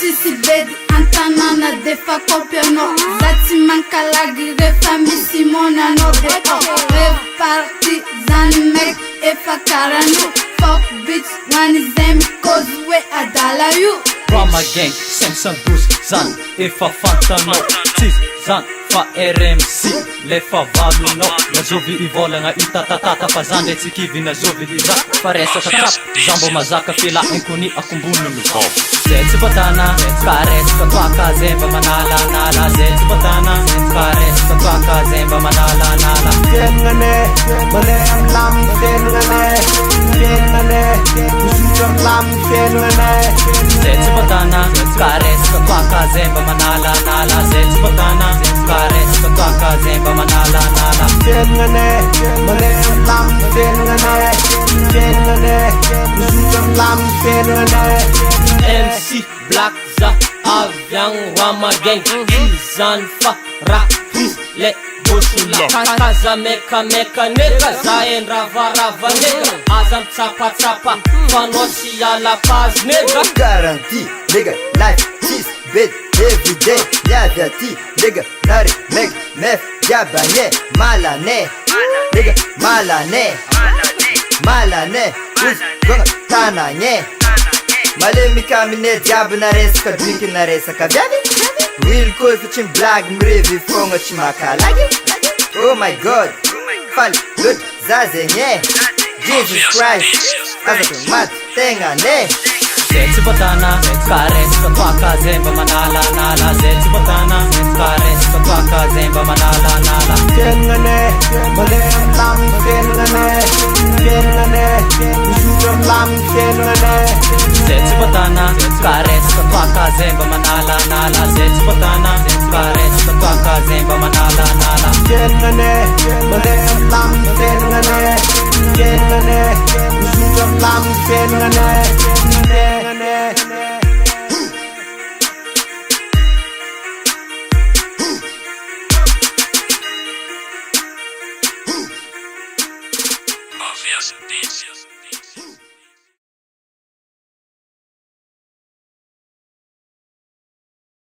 sisi bedi antanana defa kopiano zati mankalagi refa misi monano defa reparti zani mek efa karanu fuck bitch wani zemi kozwe adala you Rama gang 512 zan efa fantanao tis zan fa RMC lefa valuno nazovy ivolagna itatatata fa zan tsy kivy nazovy iza fa resaka trap zambo mazaka filahinkony akomboniny vao zay tsy batana karesaka toaka zemba manalanala zay tsy batana karesaka toaka zemba manalanala Fenngane mane lam fenngane fenngane usum lam fenngane zay tsy batana karesaka toaka zemba manalanala zay tsy batana karesaka toaka zemba manalanala fenngane mane lam fenngane fenngane usum lam fenngane MC Black za aviang Rama gang Zan fa rapis le bosula Kaza meka meka nega zaen rava rava nega Azam tsapa tsapa fanosi ya la paz nega Garanti nigga life cheese bed every day Yadati nigga nari meg mef yabane malane nigga malane malane us gonga tananye Malemi kamine diabo na resaka drink na resaka biaby Will koy fa chim blague mrevy fonga tsy makalagi Oh my god Fali lut zazenye Jesus Christ Azako mat tenga ne zay tsy batana karesaka toaka zemba manalanala zay tsy batana karesaka toaka zemba manalanala fenngane mane lam fenngane fenngane usum lam fenngane zay tsy batana karesaka toaka zemba manalanala zay tsy batana karesaka toaka zemba manalanala fenngane mane lam fenngane fenngane usum lam fenngane